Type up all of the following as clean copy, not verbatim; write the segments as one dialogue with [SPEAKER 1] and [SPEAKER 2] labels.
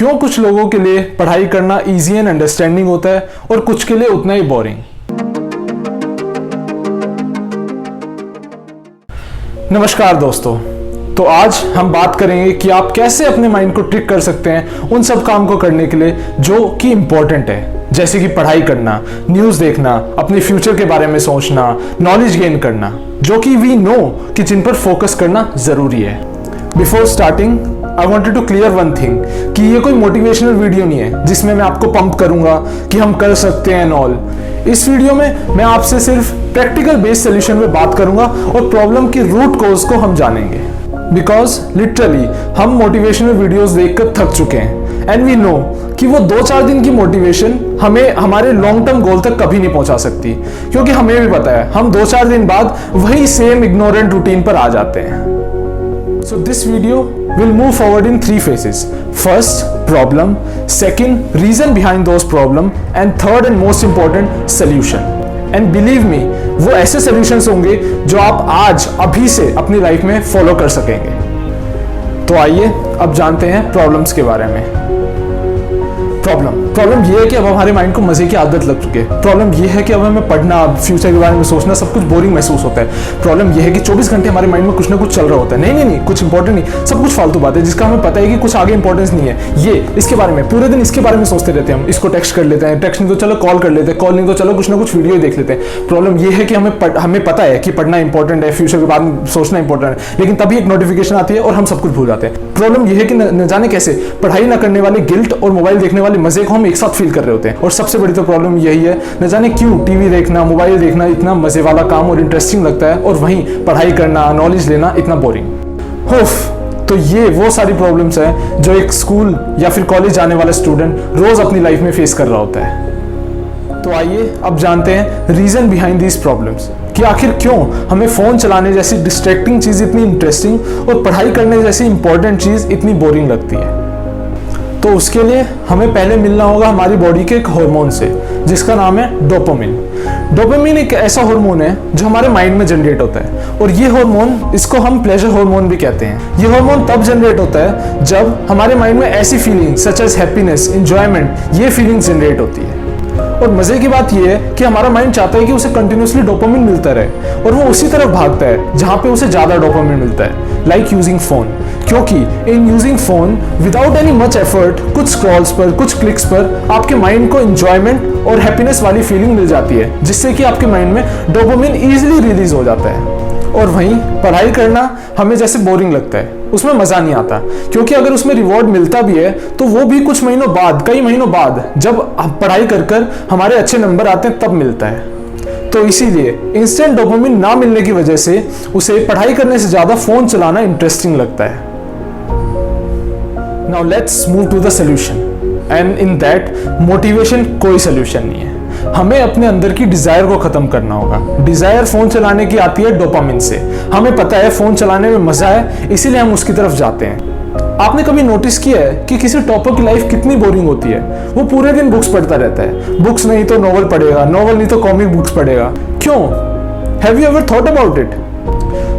[SPEAKER 1] क्यों कुछ लोगों के लिए पढ़ाई करना इजी एंड अंडरस्टैंडिंग होता है और कुछ के लिए उतना ही बोरिंग। नमस्कार दोस्तों, तो आज हम बात करेंगे कि आप कैसे अपने माइंड को ट्रिक कर सकते हैं उन सब काम को करने के लिए जो कि इंपॉर्टेंट है, जैसे कि पढ़ाई करना, न्यूज़ देखना, अपने फ्यूचर के बारे में सोचना, नॉलेज गेन करना, जो कि वी नो कि जिन पर फोकस करना ज़रूरी है। Before starting I wanted to clear one thing कि ये कोई मोटिवेशनल वीडियो नहीं है जिसमें मैं आपको पंप करूंगा कि हम कर सकते हैं एंड ऑल। इस वीडियो में मैं आपसे सिर्फ प्रैक्टिकल बेस्ड सोल्यूशन पे बात करूंगा और प्रॉब्लम की रूट कॉज को हम जानेंगे। बिकॉज लिटरली हम मोटिवेशनल वीडियोस देखकर थक चुके हैं एंड वी नो कि वो 2-4 दिन की मोटिवेशन हमें हमारे लॉन्ग टर्म गोल तक कभी नहीं पहुंचा सकती, क्योंकि हमें भी पता है हम 2-4 दिन बाद वही सेम इग्नोरेंट रूटीन पर आ जाते हैं। So this video will move forward in 3 phases. First, problem. Second, reason behind those problem. And third and most important, solution. And believe me, वो ऐसे solutions होंगे जो आप आज अभी से अपनी लाइफ में फॉलो कर सकेंगे। तो आइए अब जानते हैं प्रॉब्लम्स के बारे में। प्रॉब्लम ये है कि अब हमारे माइंड को मजे की आदत लग चुकी है। प्रॉब्लम ये है कि अब हमें पढ़ना, फ्यूचर के बारे में सोचना सब कुछ बोरिंग महसूस होता है। प्रॉब्लम ये है कि 24 घंटे हमारे माइंड में कुछ ना कुछ चल रहा होता है। नहीं, कुछ इंपॉर्टेंट नहीं, सब कुछ फालतू बात है जिसका हमें पता है कि कुछ आगे इंपॉर्टेंस नहीं है। ये इसके बारे में पूरे दिन इसके बारे में सोचते रहते हैं। हम इसको टेक्स्ट कर लेते हैं, टेक्स्ट नहीं तो चलो कॉल कर लेते हैं, कॉल नहीं तो चलो कुछ ना कुछ वीडियो ही देख लेते हैं। प्रॉब्लम ये है कि हमें पता है कि पढ़ना इंपॉर्टेंट है, फ्यूचर के बारे में सोचना इंपॉर्टेंट है, लेकिन तभी एक नोटिफिकेशन आती है और हम सब कुछ भूल जाते हैं। प्रॉब्लम ये है कि न जाने कैसे पढ़ाई ना करने वाले गिल्ट और मोबाइल देखने वाले मजे को हम एक साथ फील कर रहे होते हैं। और सबसे बड़ी तो प्रॉब्लम यही है, न जाने क्यों टीवी देखना, मोबाइल देखना इतना मजे वाला काम और इंटरेस्टिंग लगता है और वहीं पढ़ाई करना, नॉलेज लेना इतना बोरिंग। तो ये वो सारी प्रॉब्लम्स है जो एक स्कूल या फिर कॉलेज जाने वाला स्टूडेंट रोज अपनी लाइफ में फेस कर रहा होता है। तो आइए अब जानते हैं रीजन बिहाइंड दीज प्रॉब्लम्स, कि आखिर क्यों हमें फोन चलाने जैसी डिस्ट्रैक्टिंग चीज इतनी इंटरेस्टिंग और पढ़ाई करने जैसी इंपॉर्टेंट चीज इतनी बोरिंग लगती है। तो उसके लिए हमें पहले मिलना होगा हमारी बॉडी के एक हार्मोन से जिसका नाम है डोपामिन। डोपामिन एक ऐसा हार्मोन है जो हमारे माइंड में जनरेट होता है, और ये हार्मोन, इसको हम प्लेजर हार्मोन भी कहते हैं। ये हार्मोन तब जनरेट होता है जब हमारे माइंड में ऐसी feeling such as happiness, enjoyment, ये फीलिंग जनरेट होती है। और मजे की बात यह है कि हमारा माइंड चाहता है कि उसे कंटिन्यूसली डोपामिन मिलता रहे, और वो उसी तरफ भागता है जहां पे उसे ज्यादा डोपामिन मिलता है, लाइक यूजिंग फोन। क्योंकि in using phone without any much effort, कुछ स्क्रॉल्स पर, कुछ क्लिक्स पर आपके माइंड को एंजॉयमेंट और हैप्पीनेस वाली फीलिंग मिल जाती है, जिससे कि आपके माइंड में डोपामिन इजीली रिलीज हो जाता है। और वहीं पढ़ाई करना हमें जैसे बोरिंग लगता है, उसमें मजा नहीं आता, क्योंकि अगर उसमें रिवॉर्ड मिलता भी है तो वो भी कुछ महीनों बाद, कई महीनों बाद, जब हम पढ़ाई कर हमारे अच्छे नंबर आते हैं तब मिलता है। तो इसीलिए इंस्टेंट डोपामिन ना मिलने की वजह से उसे पढ़ाई करने से ज्यादा फोन चलाना इंटरेस्टिंग लगता है। Now let's move to the solution, and in that motivation कोई सोल्यूशन नहीं है। हमें अपने अंदर की डिजायर को खत्म करना होगा। डिजायर फोन चलाने की आती है डोपामिन से। हमें पता है फोन चलाने में मजा है, इसीलिए हम उसकी तरफ जाते हैं। आपने कभी नोटिस किया है कि किसी टॉपर की लाइफ कितनी बोरिंग होती है? वो पूरे दिन बुक्स पढ़ता रहता है, बुक्स नहीं तो नॉवल पढ़ेगा, नॉवल नहीं तो कॉमिक बुक्स पढ़ेगा। क्यों? Have you ever thought about it?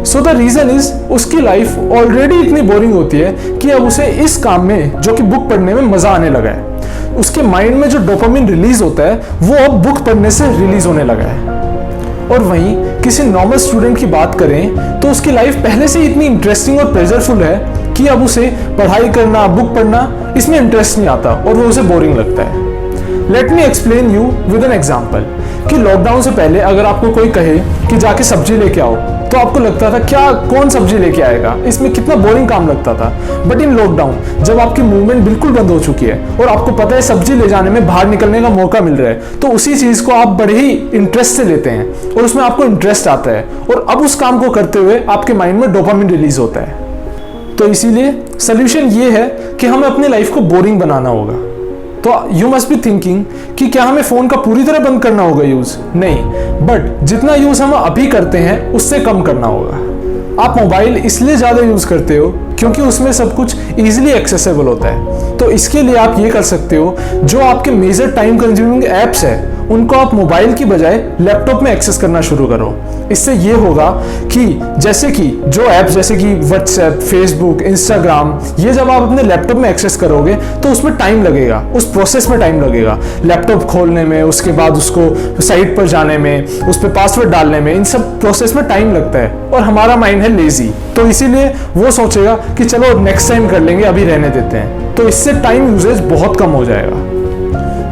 [SPEAKER 1] So the reason is उसकी लाइफ ऑलरेडी इतनी बोरिंग होती है कि अब उसे इस काम में, जो कि बुक पढ़ने में, मजा आने लगा है। उसके माइंड में जो डोपामिन रिलीज होता है वो अब बुक पढ़ने से रिलीज होने लगा है। और वहीं किसी नॉर्मल स्टूडेंट की बात करें तो उसकी लाइफ पहले से इतनी इंटरेस्टिंग और प्लेजरफुल है कि अब उसे पढ़ाई करना, बुक पढ़ना, इसमें इंटरेस्ट नहीं आता और वो उसे बोरिंग लगता है। Let me explain you with an example, कि लॉकडाउन से पहले अगर आपको कोई कहे कि जाके सब्जी लेके आओ, तो आपको लगता था क्या, कौन सब्जी लेके आएगा, इसमें कितना बोरिंग काम लगता था। बट इन लॉकडाउन जब आपकी मूवमेंट बिल्कुल बंद हो चुकी है और आपको पता है सब्जी ले जाने में बाहर निकलने का मौका मिल रहा है, तो उसी चीज को आप बड़े ही इंटरेस्ट से लेते हैं और उसमें आपको इंटरेस्ट आता है, और अब उस काम को करते हुए आपके माइंड में डोपामिन रिलीज होता है। तो इसीलिए सोल्यूशन ये है कि हमें अपनी लाइफ को बोरिंग बनाना होगा। तो यू मस्ट बी थिंकिंग कि क्या हमें फोन का पूरी तरह बंद करना होगा यूज? नहीं, बट जितना यूज हम अभी करते हैं उससे कम करना होगा। आप मोबाइल इसलिए ज्यादा यूज करते हो क्योंकि उसमें सब कुछ इजीली एक्सेसिबल होता है। तो इसके लिए आप ये कर सकते हो, जो आपके मेजर टाइम कंज्यूमिंग एप्स है उनको आप मोबाइल की बजाय लैपटॉप में एक्सेस करना शुरू करो। इससे ये होगा कि जैसे कि जो ऐप जैसे कि व्हाट्सएप, फेसबुक, इंस्टाग्राम, ये जब आप अपने लैपटॉप में एक्सेस करोगे तो उसमें टाइम लगेगा, उस प्रोसेस में टाइम लगेगा, लैपटॉप खोलने में, उसके बाद उसको साइट पर जाने में, उस पर पासवर्ड डालने में, इन सब प्रोसेस में टाइम लगता है और हमारा माइंड है लेजी, तो इसीलिए वो सोचेगा कि चलो नेक्स्ट टाइम कर लेंगे, अभी रहने देते हैं। तो इससे टाइम यूजेज बहुत कम हो जाएगा।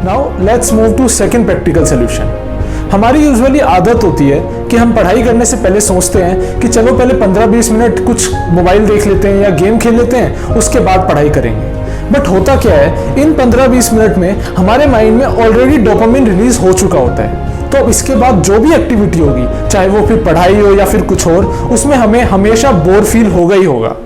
[SPEAKER 1] Now let's move to second practical solution. हमारी यूजुअली आदत होती है कि हम पढ़ाई करने से पहले सोचते हैं कि चलो पहले 15-20 मिनट कुछ मोबाइल देख लेते हैं या गेम खेल लेते हैं, उसके बाद पढ़ाई करेंगे। बट होता क्या है, इन 15-20 मिनट में हमारे माइंड में ऑलरेडी डोपामिन रिलीज हो चुका होता है। तो इसके बाद जो भी एक्टिविटी होगी, चाहे वो फिर पढ़ाई हो या फिर कुछ और, उसमें हमें हमेशा बोर फील होगा ही होगा।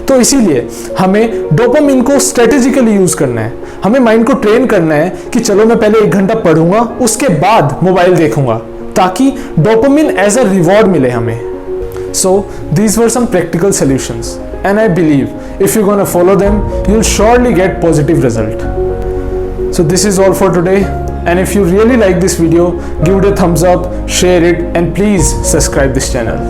[SPEAKER 1] तो इसीलिए हमें डोपामिन को स्ट्रेटेजिकली यूज करना है। हमें माइंड को ट्रेन करना है कि चलो मैं पहले 1 घंटा पढ़ूंगा, उसके बाद मोबाइल देखूंगा, ताकि डोपामिन एज अ रिवॉर्ड मिले हमें। So these were some practical solutions and I believe if you gonna follow them you will surely get positive result. So this is all for today, and if you really like this video, give it a thumbs up, share it, and please subscribe this channel.